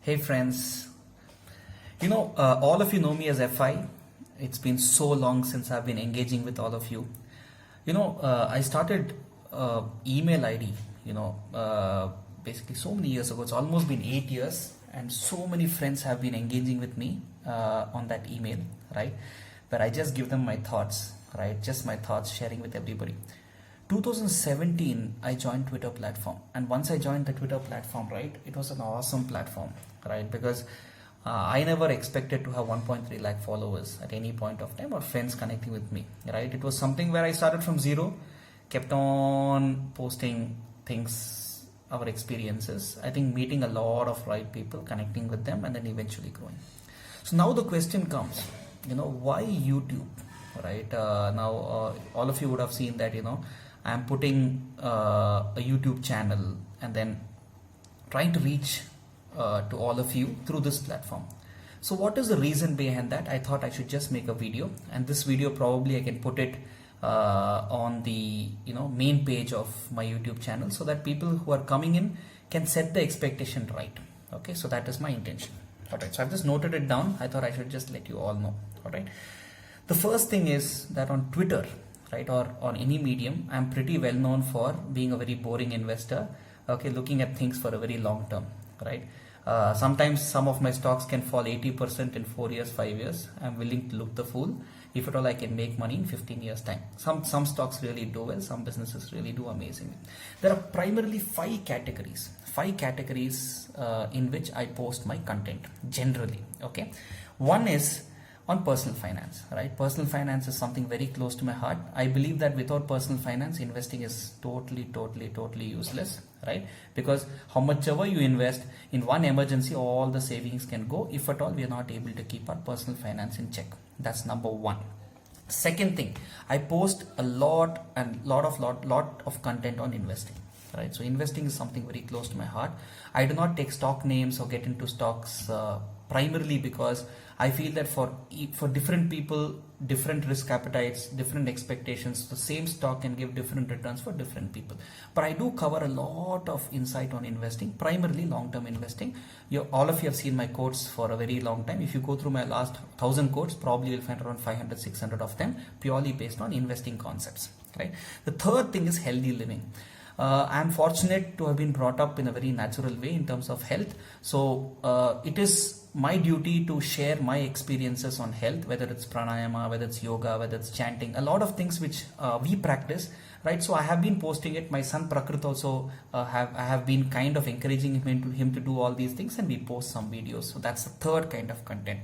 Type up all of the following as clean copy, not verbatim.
Hey friends, all of you know me as FI. It's been so long since I've been engaging with all of you. I started email ID, basically so many years ago. It's almost been 8 years, and so many friends have been engaging with me on that email, right? Where I just give them my thoughts, right? Just my thoughts, sharing with everybody. 2017, I joined Twitter platform, and once I joined the Twitter platform, right, it was an awesome platform, right? Because I never expected to have 1.3 lakh followers at any point of time, or friends connecting with me, right? It was something where I started from zero, kept on posting things, our experiences. I think meeting a lot of right people, connecting with them, and then eventually growing. So now the question comes, why YouTube, right? Now all of you would have seen that, I'm putting a YouTube channel and then trying to reach to all of you through this platform. So what is the reason behind that? I thought I should just make a video, and this video probably I can put it on the main page of my YouTube channel, so that people who are coming in can set the expectation right. Okay, so that is my intention. Alright, so I've just noted it down. I thought I should just let you all know. Alright, the first thing is that on Twitter, right, or on any medium, I'm pretty well known for being a very boring investor. Okay, looking at things for a very long term, right? Sometimes some of my stocks can fall 80% in 4 years, 5 years. I'm willing to look the fool. If at all I can make money in 15 years time. Some stocks really do well, some businesses really do amazingly. There are primarily five categories in which I post my content generally. Okay, one is on personal finance, right? Personal finance is something very close to my heart. I believe that without personal finance, investing is totally useless, right? Because how much ever you invest in one emergency, all the savings can go if at all we are not able to keep our personal finance in check. That's number one. Second thing, I post a lot of content on investing. Right, so investing is something very close to my heart. I do not take stock names or get into stocks primarily because I feel that for different people, different risk appetites, different expectations, the same stock can give different returns for different people. But I do cover a lot of insight on investing, primarily long-term investing. All of you have seen my quotes for a very long time. If you go through my last 1,000 quotes, probably you'll find around 500, 600 of them purely based on investing concepts. Right. The third thing is healthy living. I'm fortunate to have been brought up in a very natural way in terms of health. So it is my duty to share my experiences on health, whether it's pranayama, whether it's yoga, whether it's chanting, a lot of things which we practice, right? So I have been posting it. My son Prakrit also I have been kind of encouraging him to do all these things, and we post some videos. So that's the third kind of content.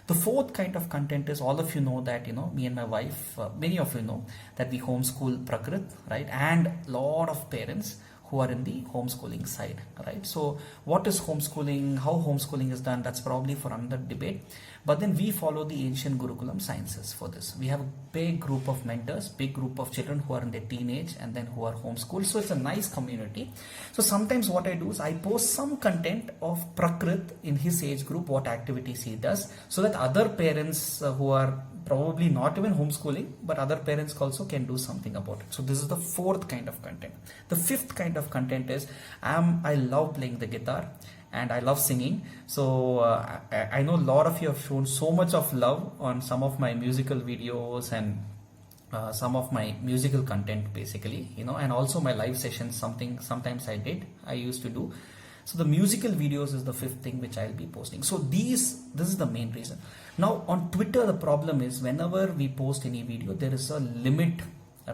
The fourth kind of content is, all of you know that, me and my wife, many of you know that we homeschool Prakrit, right? And a lot of parents who are in the homeschooling side, right? So what is homeschooling, how homeschooling is done, that's probably for another debate. But then we follow the ancient Gurukulam sciences for this. We have a big group of mentors, big group of children who are in their teenage and then who are homeschooled. So it's a nice community. So sometimes what I do is I post some content of Prakrit in his age group, what activities he does, so that other parents who are probably not even homeschooling, but other parents also can do something about it. So this is the fourth kind of content. The fifth kind of content is I love playing the guitar and I love singing. So I know a lot of you have shown so much of love on some of my musical videos and some of my musical content basically, and also my live sessions, sometimes I used to do. So the musical videos is the fifth thing which I'll be posting. So this is the main reason. Now on Twitter, the problem is whenever we post any video, there is a limit,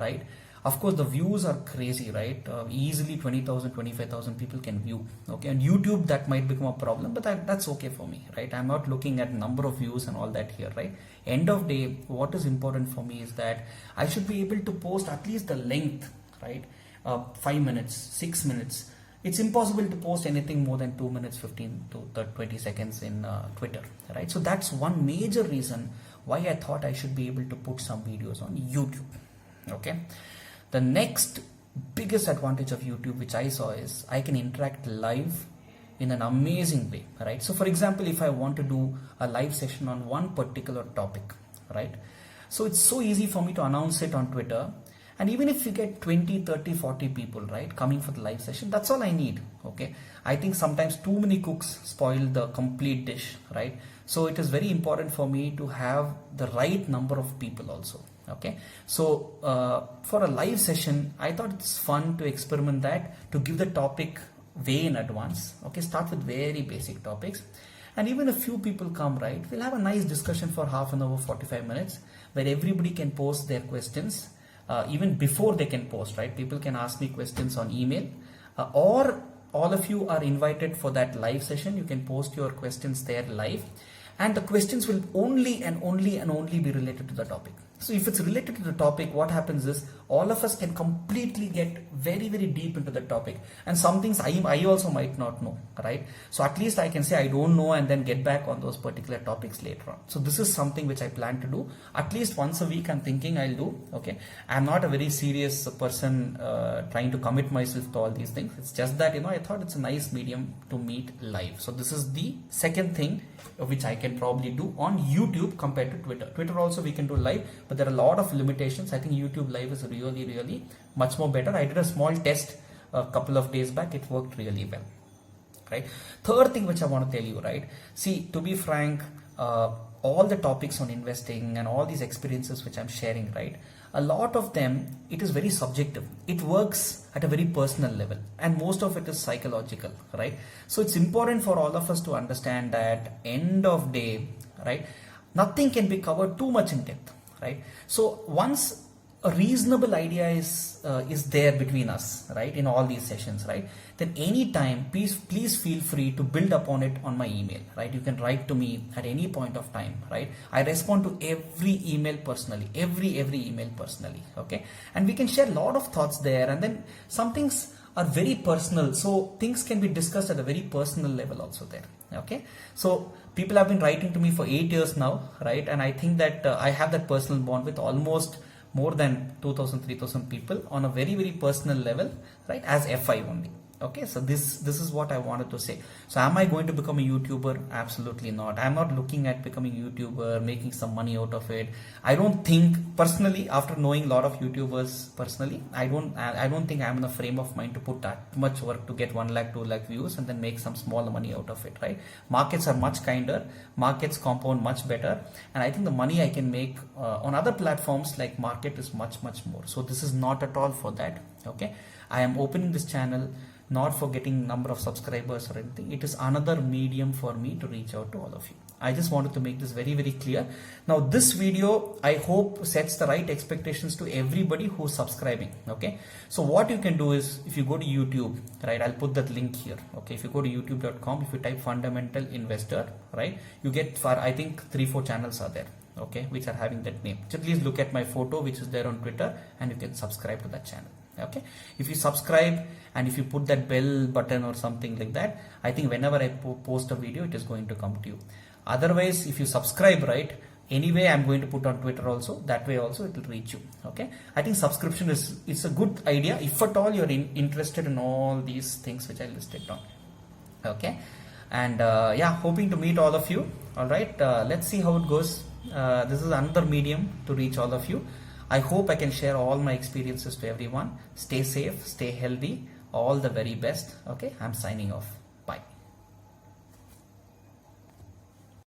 right? Of course, the views are crazy, right? Easily 20,000, 25,000 people can view. Okay, and YouTube, that might become a problem, but that's okay for me, right? I'm not looking at number of views and all that here, right? End of day, what is important for me is that I should be able to post at least the length, right? 5 minutes, 6 minutes. It's impossible to post anything more than 2 minutes, 15 to 20 seconds in Twitter, right? So that's one major reason why I thought I should be able to put some videos on YouTube, okay? The next biggest advantage of YouTube, which I saw, is I can interact live in an amazing way, right? So for example, if I want to do a live session on one particular topic, right? So it's so easy for me to announce it on Twitter, And even if you get 20, 30, 40 people, right, coming for the live session, that's all I need. Okay. I think sometimes too many cooks spoil the complete dish, right? So it is very important for me to have the right number of people also. Okay. So for a live session, I thought it's fun to experiment that, to give the topic way in advance. Okay. Start with very basic topics. And even a few people come, right, we'll have a nice discussion for half an hour, 45 minutes, where everybody can post their questions. Even before they can post, right? People can ask me questions on email, or all of you are invited for that live session. You can post your questions there live, and the questions will only be related to the topic. So if it's related to the topic, what happens is all of us can completely get very, very deep into the topic, and some things I also might not know, right? So at least I can say I don't know and then get back on those particular topics later on. So this is something which I plan to do at least once a week. I'm thinking I'll do. Okay, I'm not a very serious person trying to commit myself to all these things. It's just that, I thought it's a nice medium to meet live. So this is the second thing which I can probably do on YouTube compared to Twitter. Twitter also we can do live, but there are a lot of limitations. I think YouTube live is really much more better. I did a small test a couple of days back. It worked really well, right? Third thing which I want to tell you, right? See, to be frank, all the topics on investing and all these experiences which I'm sharing, right? A lot of them, it is very subjective. It works at a very personal level, and most of it is psychological, right? So it's important for all of us to understand that end of day, right, nothing can be covered too much in depth, right? So once a reasonable idea is there between us, right, in all these sessions, right, then anytime please feel free to build upon it on my email, right? You can write to me at any point of time, right? I respond to every email personally, every email personally. Okay, and we can share a lot of thoughts there, and then some things are very personal, so things can be discussed at a very personal level also there. Okay, so people have been writing to me for 8 years now, right? And I think that I have that personal bond with almost more than 2,000, 3,000 people on a very personal level, right, as FI only. Okay, so this is what I wanted to say. So am I going to become a YouTuber? Absolutely not. I'm not looking at becoming a YouTuber, making some money out of it. I don't think personally, after knowing a lot of YouTubers personally, I don't think I'm in a frame of mind to put that much work to get 1 lakh, 2 lakh views and then make some small money out of it, right? Markets are much kinder, markets compound much better, and I think the money I can make on other platforms like market is much more. So this is not at all for that. Okay, I am opening this channel not for getting number of subscribers or anything. It is another medium for me to reach out to all of you. I just wanted to make this very clear. Now this video, I hope, sets the right expectations to everybody who's subscribing. Okay, so what you can do is, if you go to YouTube, right, I'll put that link here. Okay, if you go to youtube.com, if you type fundamental investor, right, you get, for I think 3-4 channels are there, okay, which are having that name. So please look at my photo which is there on Twitter, and you can subscribe to that channel. Okay, if you subscribe and if you put that bell button or something like that, I think whenever I post a video, it is going to come to you. Otherwise, if you subscribe, right, anyway I'm going to put on Twitter also, that way also it will reach you. Okay, I think subscription is a good idea if at all you're interested in all these things which I listed down. Okay, and yeah, hoping to meet all of you. All right, let's see how it goes. This is another medium to reach all of you. I hope I can share all my experiences to everyone. Stay safe, stay healthy, all the very best. Okay, I'm signing off. Bye.